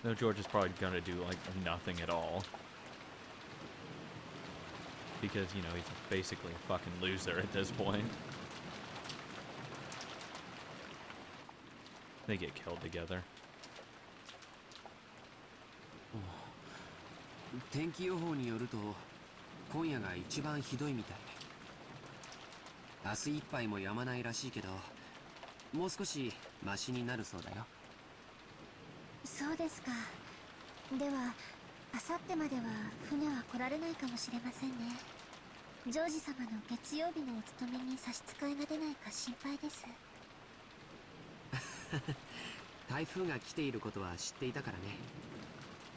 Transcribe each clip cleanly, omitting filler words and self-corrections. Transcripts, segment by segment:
Though George is probably gonna do like nothing at all. Because, you know, he's basically a fucking loser at this point. They get killed together. 天気予報によると今夜が一番ひどいみたい。明日いっぱいも止まないらしいけど、もう少しマシになるそうだよ。そうですか。では明後日までは船は来られないかもしれませんね。ジョージ様の月曜日のお勤めに差し支えが出ないか心配です。台風が来ていることは知っていたからね。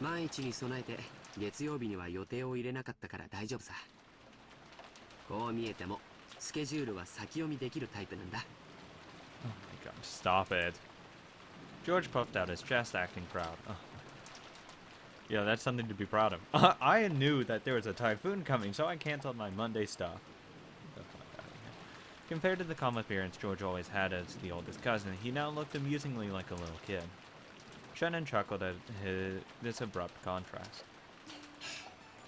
万一に備えて月曜日には予定を入れなかったから大丈夫さ。こう見えてもスケジュールは先読みできるタイプなんだ。Oh my god, stop it. George puffed out his chest, acting proud. Oh. Yeah, that's something to be proud of. I knew that there was a typhoon coming, so I canceled my Monday stuff. Get the fuck out of here. Compared to the calm appearance George always had as the oldest cousin, he now looked amusingly like a little kid. Shannon chuckled at this abrupt contrast.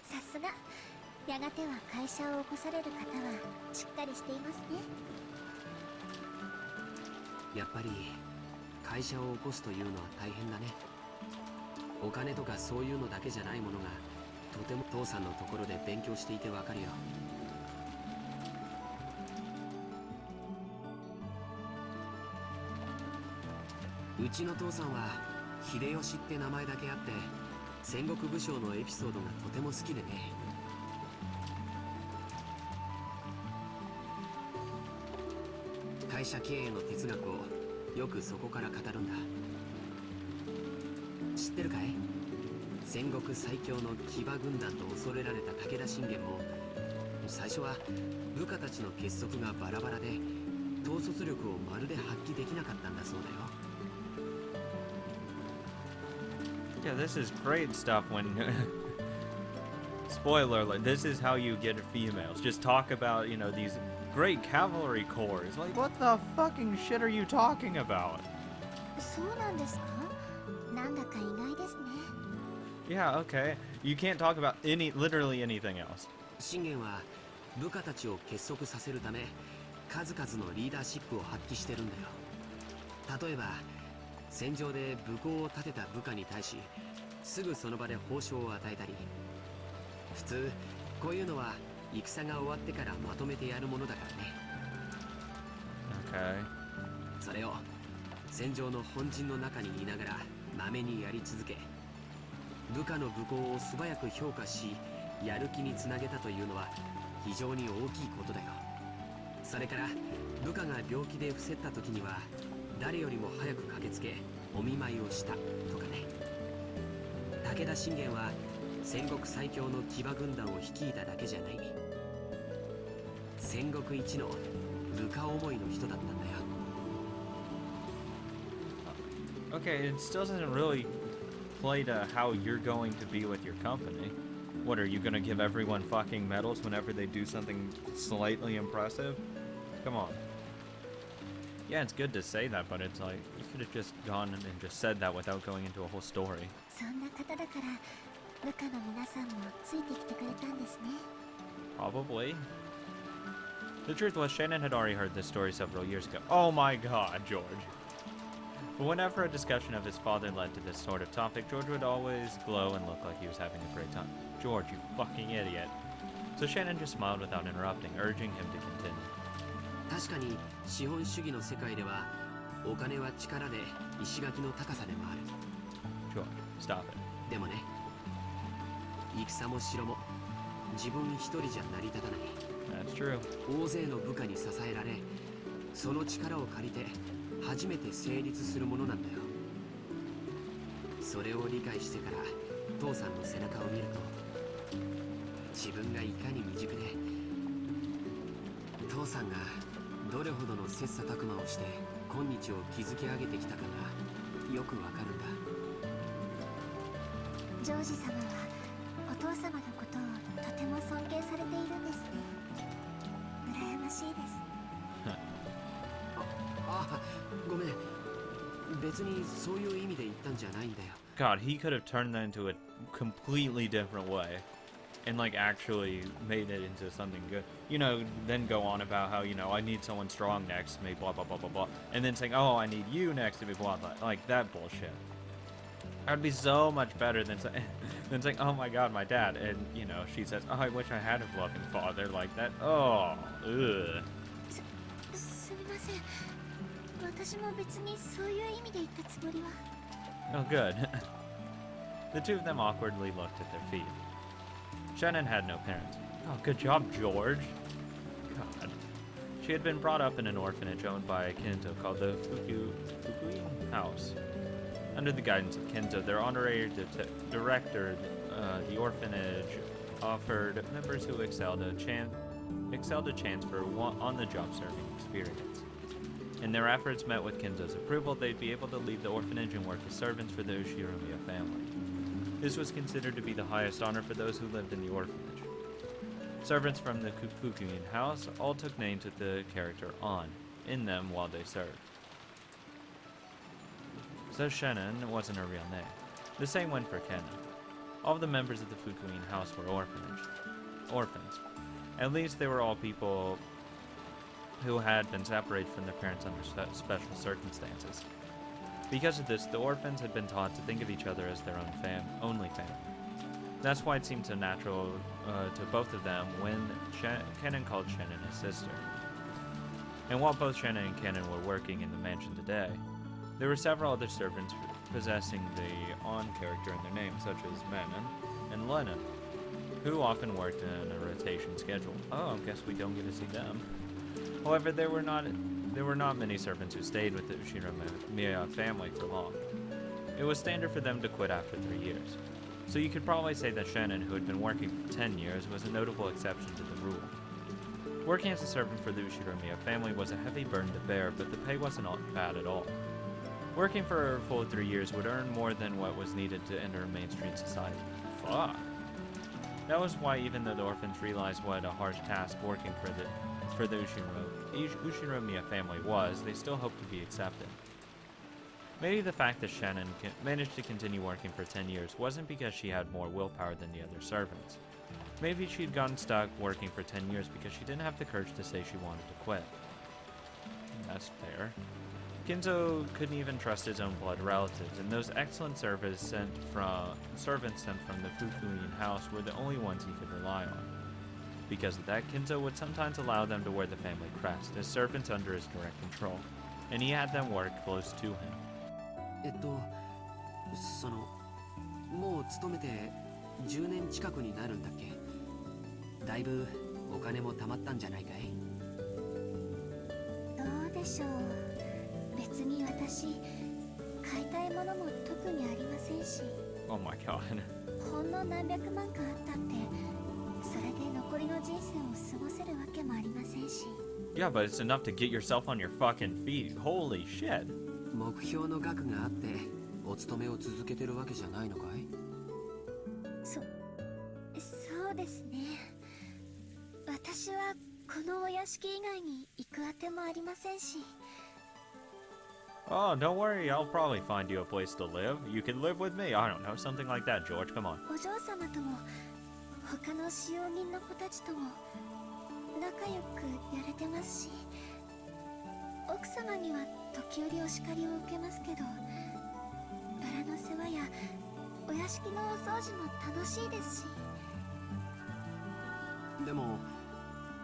さすが。やがては会社を起こされる方はしっかりしていますね。やっぱり会社を起こすというのは大変だね。お金とかそういうのだけじゃないものがとても父さんのところで勉強していてわかるよ。うちの父さんは秀吉って名前だけあって戦国武将のエピソードがとても好きでね。会社経営の哲学をよくそこから語るんだ。知ってるかい？戦国最強の騎馬軍団と恐れられた武田信玄も最初は部下たちの結束がバラバラで統率力をまるで発揮できなかったんだそうだよ。Yeah, this is great stuff when... Spoiler alert, this is how you get females. Just talk about, you know, these great cavalry corps. Like, what the fucking shit are you talking about? そうなんですか？なんだか意外ですね。Yeah, okay. You can't talk about literally anything else. 信玄は部下たちを結束させるため数々のリーダーシップを発揮してるんだよ。例えば戦場で武功を立てた部下に対しすぐその場で報奨を与えたり、普通こういうのは戦が終わってからまとめてやるものだからね。 Okay. それを戦場の本陣の中にいながらまめにやり続け、部下の武功を素早く評価しやる気につなげたというのは非常に大きいことだよ。それから部下が病気で伏せった時には誰よりも早く駆けつけお見舞いをしたとかね。武田信玄は戦国最強の騎馬軍団を率いただけじゃない、戦国一の部下思いの人だったんだよ。Okay, it still doesn't really play to how you're going to be with your company. What, are you gonna give everyone fucking medals whenever they do something slightly impressive? Come on. Yeah, it's good to say that, but it's like, you could have just gone and just said that without going into a whole story. そんな方だから部下の皆さんもついてきてくれたんですね。 Probably. The truth was, Shannon had already heard this story several years ago. Oh my god, George. But whenever a discussion of his father led to this sort of topic, George would always glow and look like he was having a great time. George, you fucking idiot. So Shannon just smiled without interrupting, urging him to continue. 確かに資本主義の世界ではお金は力で石垣の高さでもある。 George, stop it. でもね、戦も城も自分一人じゃ成り立たない。 That's true. 大勢の部下に支えられ、その力を借りて初めて成立するものなんだよ。それを理解してから父さんの背中を見ると自分がいかに未熟で父さんがどれほどの切磋琢磨をして今日を築き上げてきたかがよくわかるんだ。ジョージ様はお父様のことをとても尊敬されているんですね。羨ましいです。あ、ごめん。別にそういう意味で言ったんじゃないんだよ。God, he could have turned that into a completely different way and, like, actually made it into something good. You know, then go on about how, you know, I need someone strong next to me, blah, blah, blah, blah, blah. And then saying, oh, I need you next to me, blah, blah. Like, that bullshit. That would be so much better than saying, oh my god, my dad. And, you know, she says, oh, I wish I had a loving father like that. Oh, ugh. すみません。私も別にそういう意味で言ったつもりは。Oh, good. The two of them awkwardly looked at their feet. Shannon had no parents. Oh, good job, George. God. She had been brought up in an orphanage owned by Kinto called the Fukuin House. Under the guidance of Kinto, their honorary director, the orphanage offered members who excelled a chance for on-the-job serving experience. In their efforts met with Kinto's approval, they'd be able to leave the orphanage and work as servants for the Ushiromiya family. This was considered to be the highest honor for those who lived in the orphanage. Servants from the Fukuin house all took names with the character on in them while they served. So Shannon wasn't her real name. The same went for Kennen. All of the members of the Fukuin house were orphans. At least they were all people who had been separated from their parents under special circumstances. Because of this, the orphans had been taught to think of each other as their only family. That's why it seemed so natural to both of them when Kennen called Shannon his sister. And while both Shannon and Kennen were working in the mansion today, there were several other servants possessing the on character in their names, such as Manon and Lennon, who often worked in a rotation schedule. Oh, I guess we don't get to see them. However, there were not many servants who stayed with the Ushiromiya family for long. It was standard for them to quit after 3 years. So you could probably say that Shannon, who had been working for 10 years, was a notable exception to the rule. Working as a servant for the Ushiromiya family was a heavy burden to bear, but the pay wasn't bad at all. Working for a full 3 years would earn more than what was needed to enter mainstream society. Fuck. That was why, even though the orphans realized what a harsh task working for the Ushiromiya family was, they still hoped to be accepted. Maybe the fact that Shannon managed to continue working for 10 years wasn't because she had more willpower than the other servants. Maybe she'd gotten stuck working for 10 years because she didn't have the courage to say she wanted to quit. That's fair. Kinzo couldn't even trust his own blood relatives, and those excellent servants sent from the Fukuin house were the only ones he could rely on. Because of that, Kinzo would sometimes allow them to wear the family crest as servants under his direct control, and he had them work close to him. もう勤めて10年近くになるんだっけ。だいぶお金も貯まったんじゃないかい。どうでしょう。別に私買いたいものも特にありませんし。Oh my god. ほんの何百万かあったって、それで残りの人生を過ごせるわけもありませんし。Yeah, but it's enough to get yourself on your fucking feet. Holy shit. 目標の額があってお勤めを続けてるわけじゃないのかい。そうですね。私はこのお屋敷以外に行くあてもありませんし。Oh, don't worry, I'll probably find you a place to live. You can live with me. I don't know, something like that, George. Come on. お嬢様とも他の使用人の子たちとも仲良くやれてますし、奥様には時折お叱りを受けますけど、バラの世話やお屋敷のお掃除も楽しいですし。でも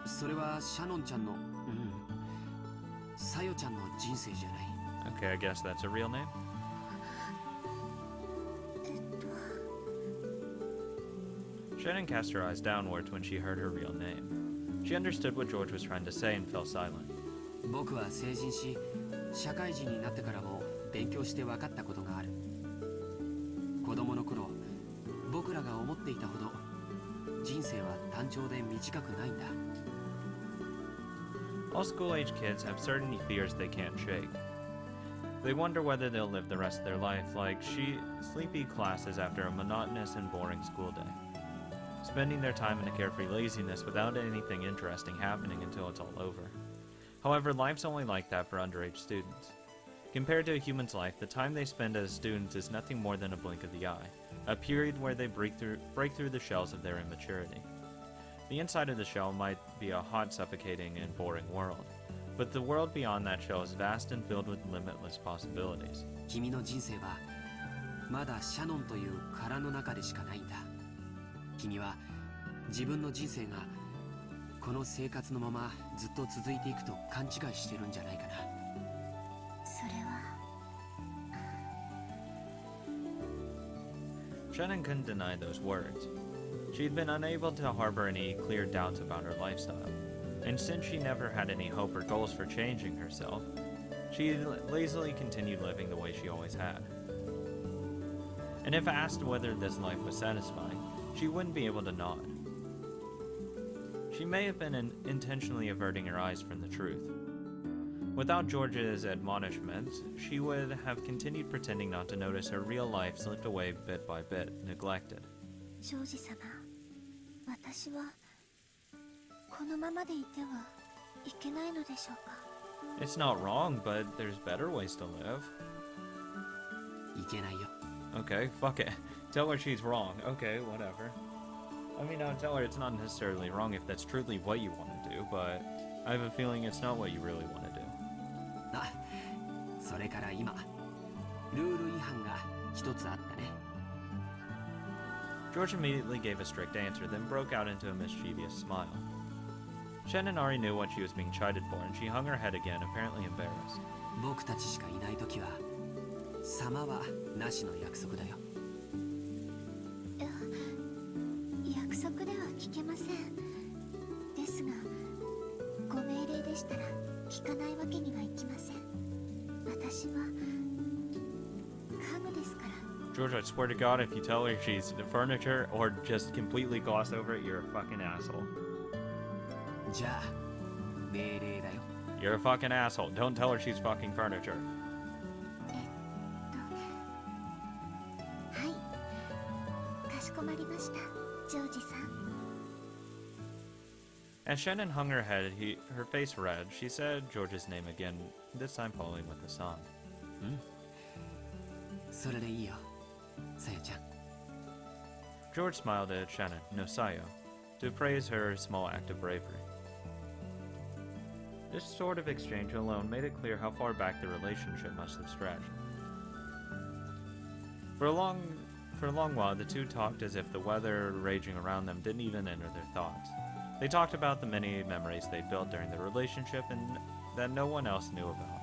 それはシャノンちゃんの、サヨちゃんの人生じゃない。Okay, I guess that's a real name. Shannon cast her eyes downwards when she heard her real name. She understood what George was trying to say and fell silent. 僕は成人し、社会人になってからも勉強して分かったことがある。子供の頃、僕らが思っていたほど人生は単調で短くないんだ。All school-age kids have certain fears they can't shake. They wonder whether they'll live the rest of their life like sleepy classes after a monotonous and boring school day, spending their time in a carefree laziness without anything interesting happening until it's all over. However, life's only like that for underage students. Compared to a human's life, the time they spend as students is nothing more than a blink of the eye, a period where they break through the shells of their immaturity. The inside of the shell might be a hot, suffocating, and boring world, but the world beyond that shell is vast and filled with limitless possibilities. 君の人生はまだシャノンという殻の中でしかないんだ。君は自分の人生がこの生活のままずっと続いていくと勘違いしてるんじゃないかな。それは Shannon couldn't deny those words. She'd been unable to harbor any clear doubts about her lifestyle, and since she never had any hope or goals for changing herself, she lazily continued living the way she always had. And if asked whether this life was satisfying, she wouldn't be able to nod. She may have been intentionally averting her eyes from the truth. Without George's admonishments, she would have continued pretending not to notice her real life slipped away bit by bit, neglected. ジョージ様、私はこのままでいてはいけないのでしょうか。 It's not wrong, but there's better ways to live. いけないよ。 Okay, fuck it. Tell her she's wrong. Okay, whatever. I mean, I'll tell her it's not necessarily wrong if that's truly what you want to do, but I have a feeling it's not what you really want to do. あ、それから今ルール違反が一つあったね。 George immediately gave a strict answer, then broke out into a mischievous smile. Shannon already knew what she was being chided for, and she hung her head again, apparently embarrassed. 僕たちしかいないときは様はなしの約束だよ。約束では聞けません。ですが、ご命令でしたら聞かないわけにはいきません。私は家具ですから。 George, I swear to God, if you tell her she's furniture or just completely gloss over it, you're a fucking asshole. じゃあ命令だよ。 You're a fucking asshole. Don't tell her she's fucking furniture. はい、かしこまりました、ジョージさん。 As Shannon hung her head, her face red, she said George's name again, this time following with a song. それでいいよ、さやちゃん。 George smiled at Shannon, no Sayo, to praise her small act of bravery. This sort of exchange alone made it clear how far back the relationship must have stretched. For a long while, the two talked as if the weather raging around them didn't even enter their thoughts. They talked about the many memories they built during their relationship and that no one else knew about.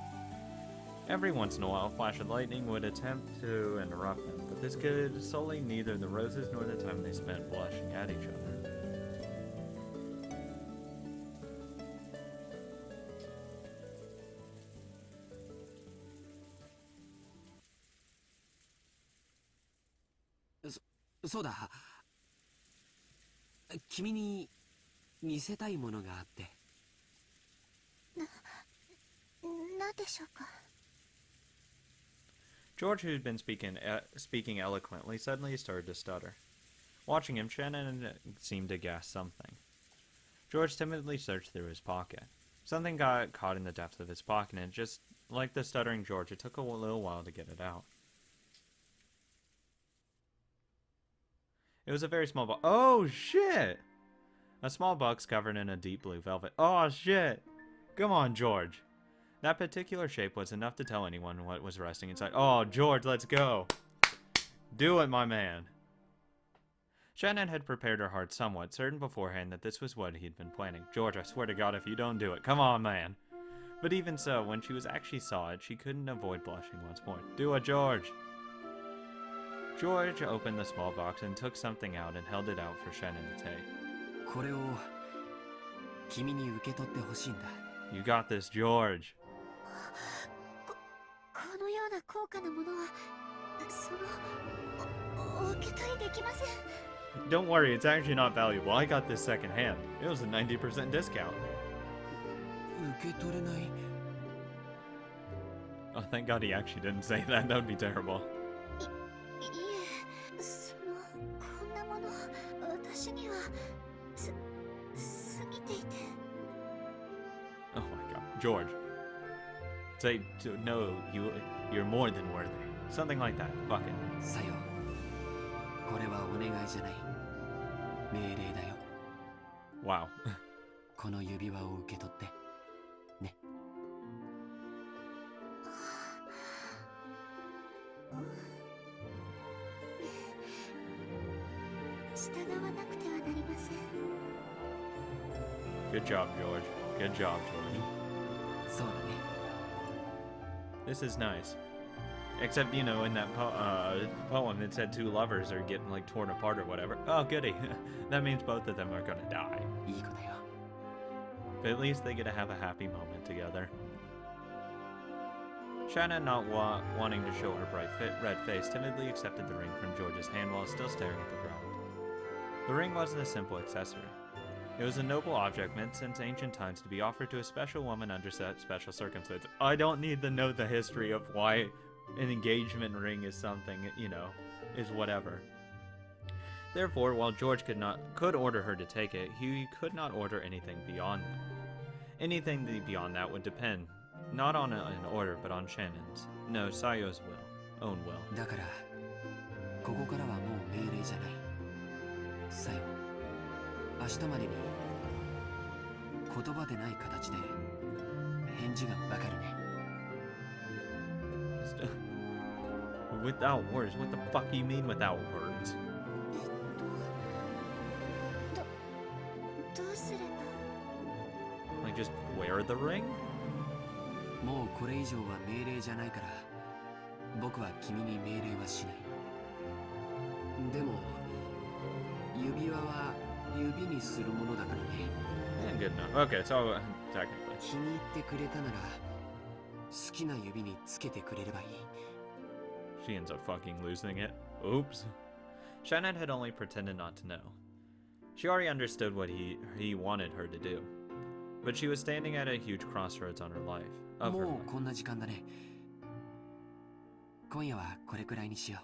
Every once in a while, a flash of lightning would attempt to interrupt them, but this could sully neither the roses nor the time they spent blushing at each other. そうだ。君に見せたいものがあって。なんでしょうか。 George, who'd been speaking eloquently, suddenly started to stutter. Watching him, Shannon seemed to gasp something. George timidly searched through his pocket. Something got caught in the depths of his pocket, and just like the stuttering George, it took a little while to get it out. It was a very small box. Oh, shit! A small box covered in a deep blue velvet. Oh, shit! Come on, George. That particular shape was enough to tell anyone what was resting inside. Oh, George, let's go. Do it, my man. Shannon had prepared her heart somewhat, certain beforehand that this was what he'd been planning. George, I swear to God, if you don't do it, come on, man. But even so, when she actually saw it, she couldn't avoid blushing once more. Do it, George. George opened the small box and took something out and held it out for Shannon to take. これを君に受け取ってほしいんだ。 You got this, George. このような高価なものは、お受け取りできません。 Don't worry, it's actually not valuable. I got this secondhand. It was a 90% discount. 受け取れない。 Oh, thank God he actually didn't say that. That would be terrible. いえ、こんなもの、私には過ぎていて。 Oh my God, George. Say, no, you're more than worthy. Something like that. Fuck it. さよ。これはお願いじゃない。命令だよ。 Wow. この指輪を受け取って。ね。従わなくてはなりません。 Good job, George. Good job, George. そうだね。 This is nice. Except, you know, in that poem, it said two lovers are getting, like, torn apart or whatever. Oh, goody. That means both of them are gonna die. いい子だよ。 But at least they get to have a happy moment together. Shannon, not wanting to show her bright red face, timidly accepted the ring from George's hand while still staring at the ground. The ring wasn't a simple accessory. It was a noble object meant since ancient times to be offered to a special woman under such special circumstances. I don't need to know the history of why an engagement ring is something, you know, is whatever. Therefore, while George could order her to take it, he could not order anything beyond that. Anything beyond that would depend not on an order, but on Shannon's, no, Sayo's own will. だから、ここからはもう命令じゃない。さよ。明日までに言葉でない形で返事がわかるね。Without words? What the fuck do you mean without words? どうすれば。 Like just wear the ring? もうこれ以上は命令じゃないから、僕は君に命令はしない。でも、指輪は指にするものだからね。Yeah, good enough. Okay, so technically. 気に入ってくれたなら、好きな指につけてくれればいい。 She ends up fucking losing it. Oops. Shannon had only pretended not to know. She already understood what he wanted her to do. But she was standing at a huge crossroads on her life. もうこんな時間だね。今夜はこれくらいにしよ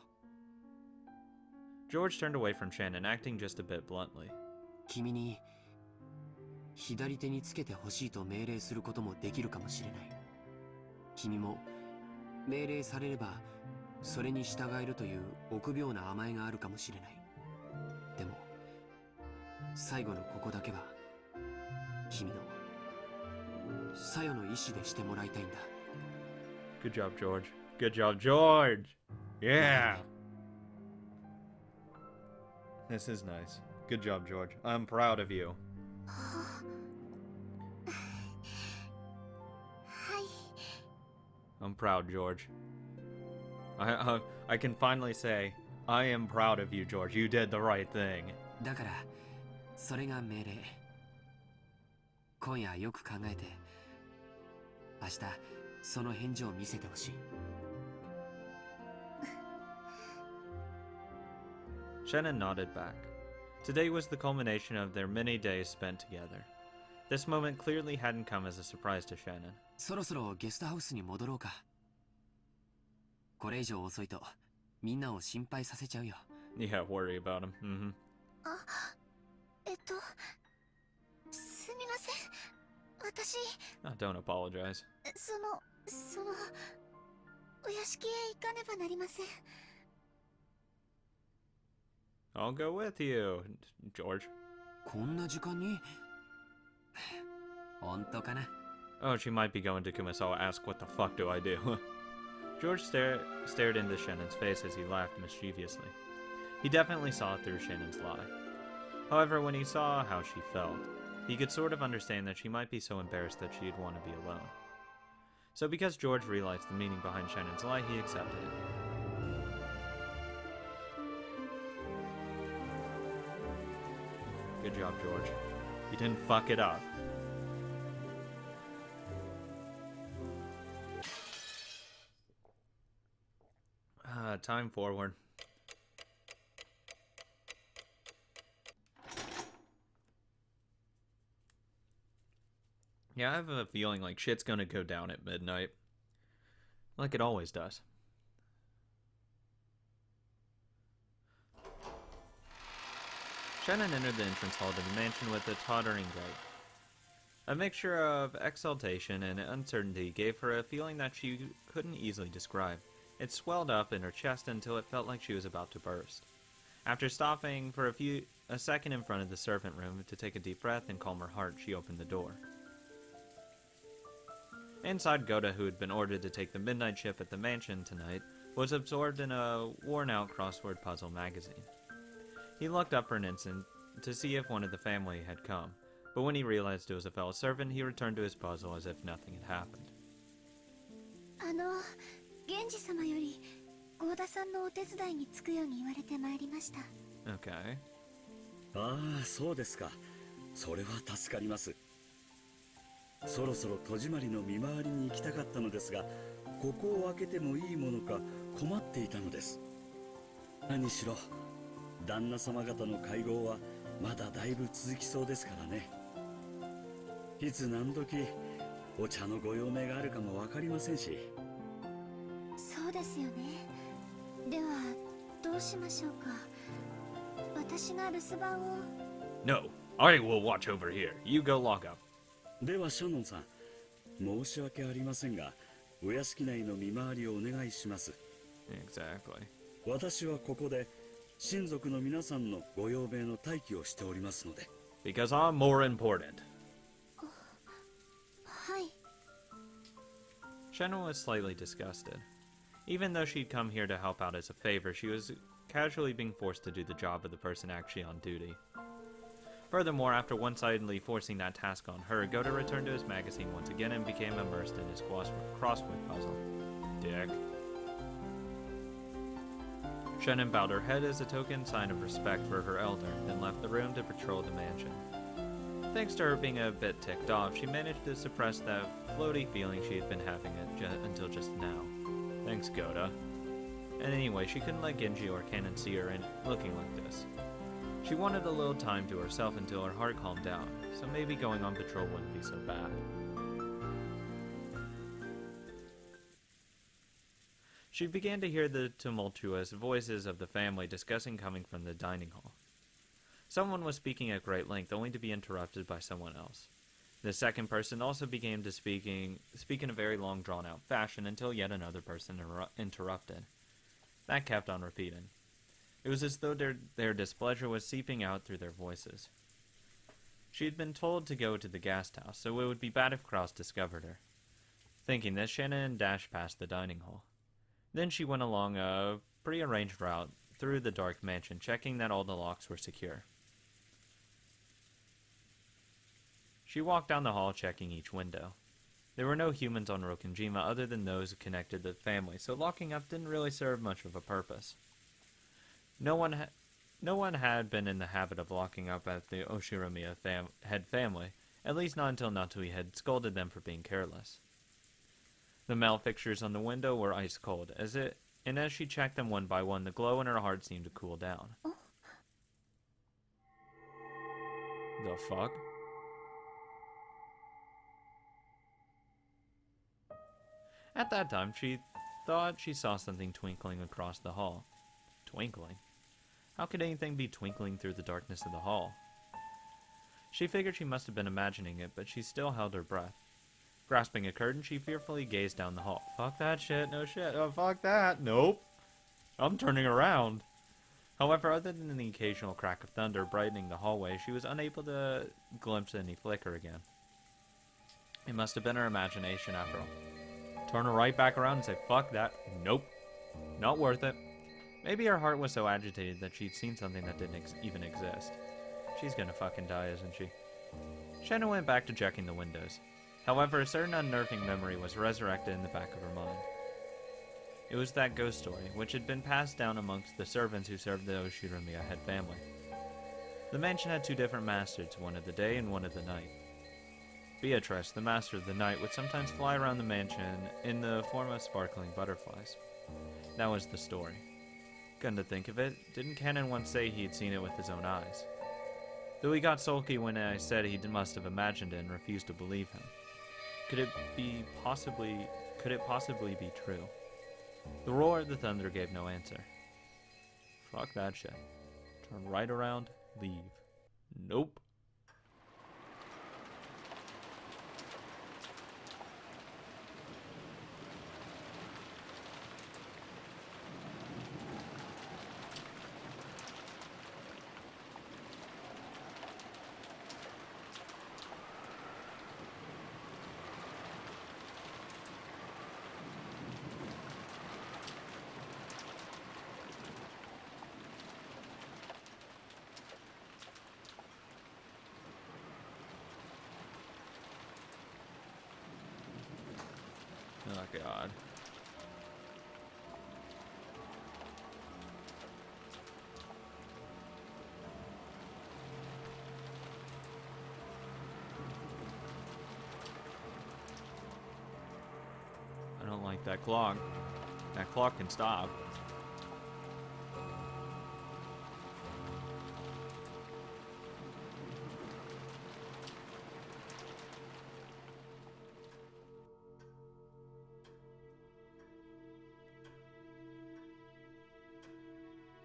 う。 George turned away from Shannon, acting just a bit bluntly. 君に左手につけてほしいと命令することもできるかもしれない。君も命令されればそれに従えるという臆病な甘えがあるかもしれない。でも最後のここだけは君のさよの意志でしてもらいたいんだ。 Good job, George. Good job, George. Yeah. This is nice. Good job, George. I'm proud of you. はい。 I'm proud, George. I can finally say, I am proud of you, George. You did the right thing. だからそれが命令。今夜よく考えて明日その返事を見せてほしい。 Shannon nodded back. Today was the culmination of their many days spent together. This moment clearly hadn't come as a surprise to Shannon. そろそろゲストハウスに戻ろうか。これ以上遅いとみんなを心配させちゃうよ。 Yeah, worry about him. Mm-hmm. すみません。私、Oh, don't apologize. お屋敷へ行かねばなりません。 I'll go with you, George. こんな時間に本当かな。 Oh, she might be going to Kumasawa ask what the fuck do I do? George stared into Shannon's face as he laughed mischievously. He definitely saw through Shannon's lie. However, when he saw how she felt, he could sort of understand that she might be so embarrassed that she'd want to be alone. So because George realized the meaning behind Shannon's lie, he accepted it. Good job, George. You didn't fuck it up. Time forward. Yeah, I have a feeling like shit's gonna go down at midnight. Like it always does. Shannon entered the entrance hall to the mansion with a tottering gate. A mixture of exultation and uncertainty gave her a feeling that she couldn't easily describe. It swelled up in her chest until it felt like she was about to burst. After stopping for a second in front of the servant room to take a deep breath and calm her heart, she opened the door. Inside, Goda, who had been ordered to take the midnight shift at the mansion tonight, was absorbed in a worn-out crossword puzzle magazine. He looked up for an instant to see if one of the family had come, but when he realized it was a fellow servant, he returned to his puzzle as if nothing had happened. 源氏様より郷田さんのお手伝いにつくように言われてまいりました。 Okay. ああ、そうですか。それは助かります。そろそろ戸締まりの見回りに行きたかったのですが、ここを開けてもいいものか困っていたのです。何しろ旦那様方の会合はまだだいぶ続きそうですからね。いつ何時お茶のご用命があるかもわかりませんし。そうですよね。ではどうしましょうか。私が留守番を。 No, I will watch over here. You go log up. ではシャノンさん、申し訳ありませんが、お屋敷内の見回りをお願いします。 Exactly. 私はここで親族の皆さんのご用命の待機をしておりますので。 Because I'm more important. はい。 Shannon was slightly disgusted. Even though she'd come here to help out as a favor, she was casually being forced to do the job of the person actually on duty. Furthermore, after one-sidedly forcing that task on her, Goda returned to his magazine once again and became immersed in his crossword puzzle. Dick. Shannon bowed her head as a token sign of respect for her elder, then left the room to patrol the mansion. Thanks to her being a bit ticked off, she managed to suppress that floaty feeling she had been having until just now. Thanks, Goda. And anyway, she couldn't let Genji or Kanon see her looking like this. She wanted a little time to herself until her heart calmed down, so maybe going on patrol wouldn't be so bad. She began to hear the tumultuous voices of the family discussing coming from the dining hall. Someone was speaking at great length, only to be interrupted by someone else. The second person also began to speak in a very long, drawn-out fashion until yet another person interrupted. That kept on repeating. It was as though their displeasure was seeping out through their voices. She had been told to go to the guest house, so it would be bad if Krause discovered her. Thinking this, Shannon dashed past the dining hall. Then she went along a prearranged route through the dark mansion, checking that all the locks were secure. She walked down the hall, checking each window. There were no humans on Rokunjima other than those connected to the family, so locking up didn't really serve much of a purpose. No one had been in the habit of locking up at the Oshiromiya head family, at least not until Natsui had scolded them for being careless. The metal fixtures on the window were ice cold, and as she checked them one by one, the glow in her heart seemed to cool down. Oh. The fuck? At that time, she thought she saw something twinkling across the hall. Twinkling? How could anything be twinkling through the darkness of the hall? She figured she must have been imagining it, but she still held her breath. Grasping a curtain, she fearfully gazed down the hall. Fuck that shit, no shit. Oh, fuck that. Nope. I'm turning around. However, other than the occasional crack of thunder brightening the hallway, she was unable to glimpse any flicker again. It must have been her imagination after all. Turn her right back around and say, fuck that. Nope. Not worth it. Maybe her heart was so agitated that she'd seen something that didn't even exist. She's gonna fucking die, isn't she? Shannon went back to checking the windows. However, a certain unnerving memory was resurrected in the back of her mind. It was that ghost story, which had been passed down amongst the servants who served the Oshiromiya head family. The mansion had two different masters, one of the day and one of the night. Beatrice, the master of the night, would sometimes fly around the mansion in the form of sparkling butterflies. That was the story. Come to think of it, didn't Cannon once say he had seen it with his own eyes? Though he got sulky when I said he must have imagined it and refused to believe him. Could it possibly be true? The roar of the thunder gave no answer. Fuck that shit. Turn right around, leave. Nope. God. I don't like that clock. That clock can stop.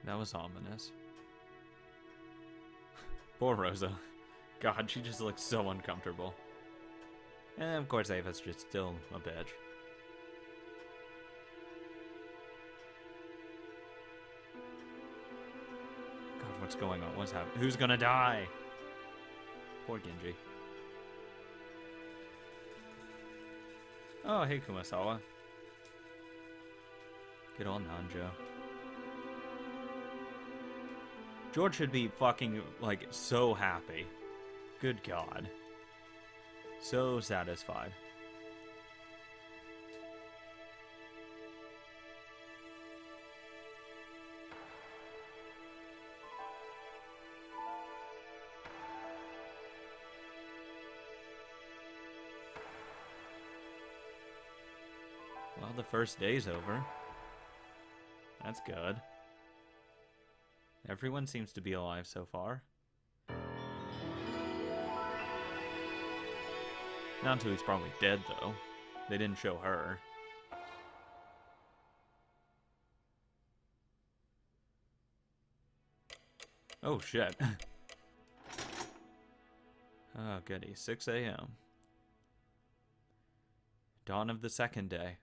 That was ominous. Poor Rosa. God, she just looks so uncomfortable. And of course Ava's just still a bitch. God, what's going on? What's happening? Who's gonna die? Poor Genji. Oh, hey Kumasawa. Good old Nanjo. George should be fucking, like, so happy. Good God. So satisfied. Well, the first day's over. That's good. Everyone seems to be alive so far. Nantu's probably dead, though. They didn't show her. Oh, shit. Oh, goody. 6 a.m. Dawn of the second day.